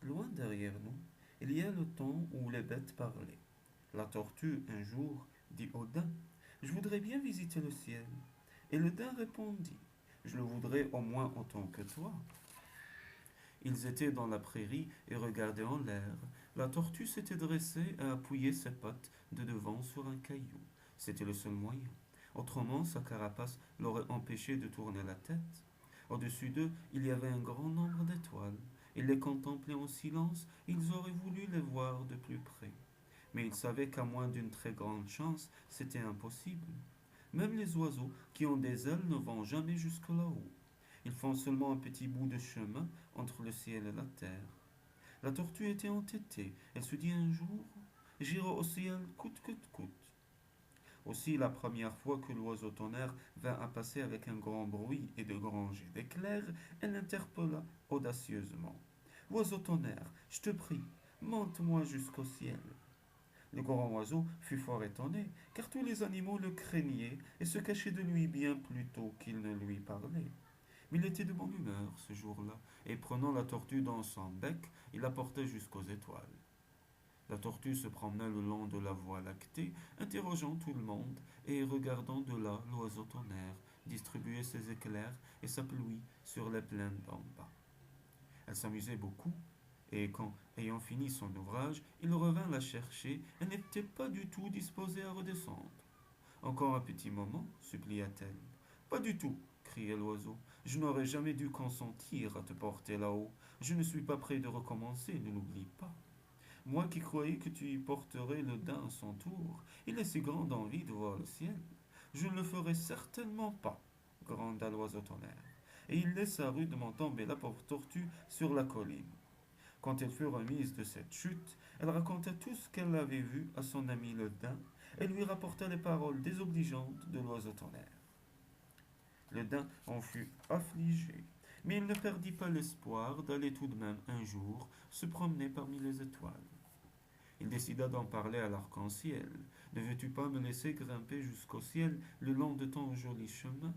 loin derrière nous, il y a le temps où les bêtes parlaient. La tortue, un jour, dit au daim, je voudrais bien visiter le ciel. Et le daim répondit, je le voudrais au moins autant que toi. Ils étaient dans la prairie et regardaient en l'air. La tortue s'était dressée et appuyait ses pattes de devant sur un caillou. C'était le seul moyen. Autrement, sa carapace l'aurait empêché de tourner la tête. Au-dessus d'eux, il y avait un grand nombre d'étoiles. Ils les contemplaient en silence, ils auraient voulu les voir de plus près. Mais ils savaient qu'à moins d'une très grande chance, c'était impossible. Même les oiseaux qui ont des ailes ne vont jamais jusque là-haut. Ils font seulement un petit bout de chemin entre le ciel et la terre. La tortue était entêtée. Elle se dit un jour, j'irai au ciel coûte que coûte. Aussi, la première fois que l'oiseau tonnerre vint à passer avec un grand bruit et de grands jets d'éclairs, elle l'interpella audacieusement. Oiseau tonnerre, je te prie, monte-moi jusqu'au ciel. Le grand oiseau fut fort étonné, car tous les animaux le craignaient et se cachaient de lui bien plus tôt qu'ils ne lui parlaient. Mais il était de bonne humeur ce jour-là, et prenant la tortue dans son bec, il la portait jusqu'aux étoiles. La tortue se promenait le long de la voie lactée, interrogeant tout le monde et regardant de là l'oiseau tonnerre distribuer ses éclairs et sa pluie sur les plaines d'en bas. Elle s'amusait beaucoup, et quand, ayant fini son ouvrage, il revint la chercher, elle n'était pas du tout disposée à redescendre. Encore un petit moment, supplia-t-elle. Pas du tout, criait l'oiseau. Je n'aurais jamais dû consentir à te porter là-haut. Je ne suis pas prêt de recommencer, ne l'oublie pas. Moi qui croyais que tu y porterais le daim à son tour, il a si grande envie de voir le ciel. Je ne le ferai certainement pas, gronda l'oiseau tonnerre. Et il laissa rudement tomber la pauvre tortue sur la colline. Quand elle fut remise de cette chute, elle raconta tout ce qu'elle avait vu à son ami le daim et lui rapporta les paroles désobligeantes de l'oiseau tonnerre. Le daim en fut affligé, mais il ne perdit pas l'espoir d'aller tout de même un jour se promener parmi les étoiles. Il décida d'en parler à l'arc-en-ciel. Ne veux-tu pas me laisser grimper jusqu'au ciel le long de ton joli chemin?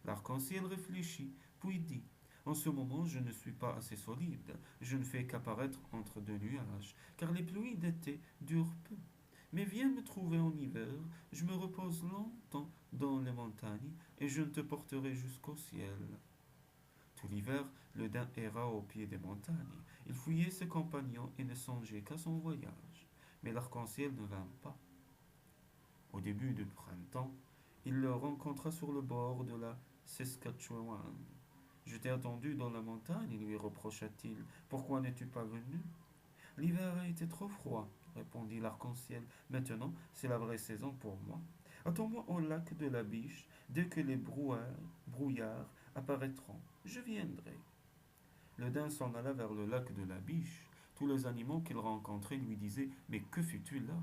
L'arc-en-ciel réfléchit, puis dit, en ce moment je ne suis pas assez solide, je ne fais qu'apparaître entre deux nuages, car les pluies d'été durent peu. Mais viens me trouver en hiver, je me repose longtemps dans les montagnes, et je ne te porterai jusqu'au ciel. Tout l'hiver, le daim erra au pied des montagnes. Il fouillait ses compagnons et ne songeait qu'à son voyage. Mais l'arc-en-ciel ne vint pas. Au début du printemps, il le rencontra sur le bord de la Saskatchewan. Je t'ai attendu dans la montagne, lui reprocha-t-il. Pourquoi n'es-tu pas venu? L'hiver a été trop froid, répondit l'arc-en-ciel. Maintenant, c'est la vraie saison pour moi. Attends-moi au lac de la Biche dès que les brouillards apparaîtront. Je viendrai. Le daim s'en alla vers le lac de la Biche. Tous les animaux qu'il rencontrait lui disaient mais que fais-tu là?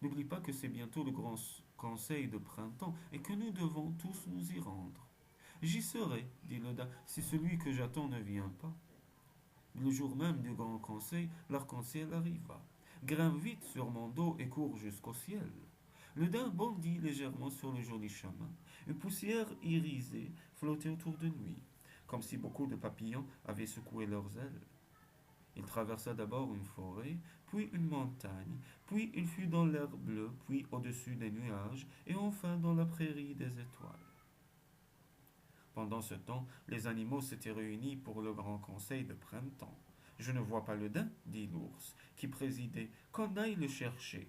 N'oublie pas que c'est bientôt le grand conseil de printemps et que nous devons tous nous y rendre. J'y serai, dit le daim, si celui que j'attends ne vient pas. Le jour même du grand conseil, l'arc-en-ciel arriva. Grimpe vite sur mon dos et cours jusqu'au ciel. Le daim bondit légèrement sur le joli chemin. Une poussière irisée flottait autour de lui, comme si beaucoup de papillons avaient secoué leurs ailes. Il traversa d'abord une forêt, puis une montagne, puis il fut dans l'air bleu, puis au-dessus des nuages, et enfin dans la prairie des étoiles. Pendant ce temps, les animaux s'étaient réunis pour le grand conseil de printemps. Je ne vois pas le daim, dit l'ours, qui présidait. Qu'on aille le chercher.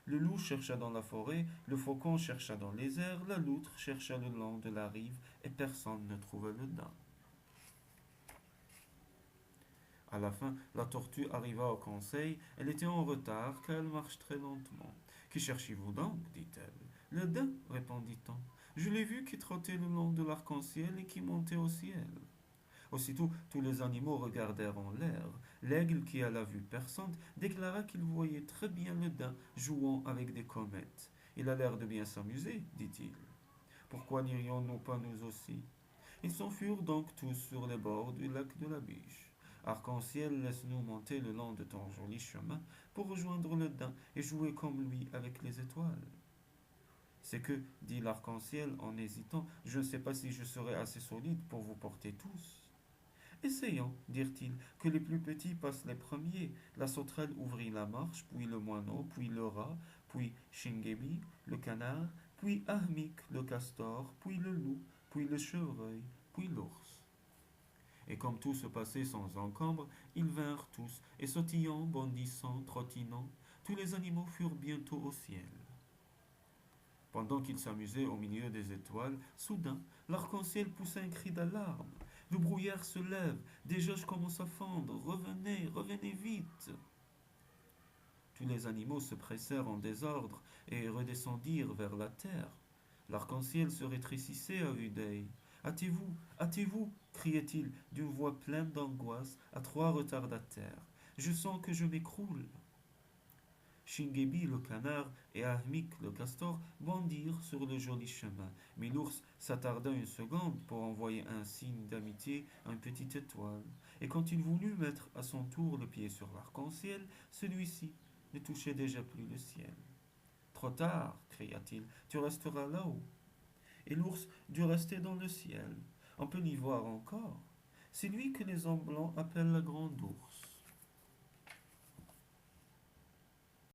Le loup chercha dans la forêt, le faucon chercha dans les airs, la loutre chercha le long de la rive, et personne ne trouva le daim. À la fin, la tortue arriva au conseil. Elle était en retard, car elle marche très lentement. Qui cherchez-vous donc? Dit-elle. Le daim, répondit-on. Je l'ai vu qui trottait le long de l'arc-en-ciel et qui montait au ciel. Aussitôt, tous les animaux regardèrent en l'air. L'aigle, qui à la vue perçante, déclara qu'il voyait très bien le daim jouant avec des comètes. Il a l'air de bien s'amuser, dit-il. Pourquoi n'irions-nous pas nous aussi? Ils s'enfuirent donc tous sur les bords du lac de la Biche. Arc-en-ciel, laisse-nous monter le long de ton joli chemin pour rejoindre le daim et jouer comme lui avec les étoiles. C'est que, dit l'arc-en-ciel en hésitant, je ne sais pas si je serai assez solide pour vous porter tous. Essayons, dirent-ils, que les plus petits passent les premiers. La sauterelle ouvrit la marche, puis le moineau, puis le rat, puis Shingebi, le canard, puis Ahmik, le castor, puis le loup, puis le chevreuil, puis l'ours. Et comme tout se passait sans encombre, ils vinrent tous, et sautillant, bondissant, trottinant, tous les animaux furent bientôt au ciel. Pendant qu'ils s'amusaient au milieu des étoiles, soudain, l'arc-en-ciel poussa un cri d'alarme. Le brouillard se lève, des jauges commencent à fondre, revenez, revenez vite. Tous les animaux se pressèrent en désordre et redescendirent vers la terre. L'arc-en-ciel se rétrécissait à vue d'œil. Hâtez-vous, hâtez-vous, criait-il d'une voix pleine d'angoisse à trois retardataires. Je sens que je m'écroule. Shingebi le canard et Ahmik le castor bondirent sur le joli chemin, mais l'ours s'attarda une seconde pour envoyer un signe d'amitié à une petite étoile, et quand il voulut mettre à son tour le pied sur l'arc-en-ciel, celui-ci ne touchait déjà plus le ciel. Trop tard, cria-t-il, tu resteras là-haut. Et l'ours dut rester dans le ciel. On peut l'y voir encore. C'est lui que les hommes blancs appellent la grande ours.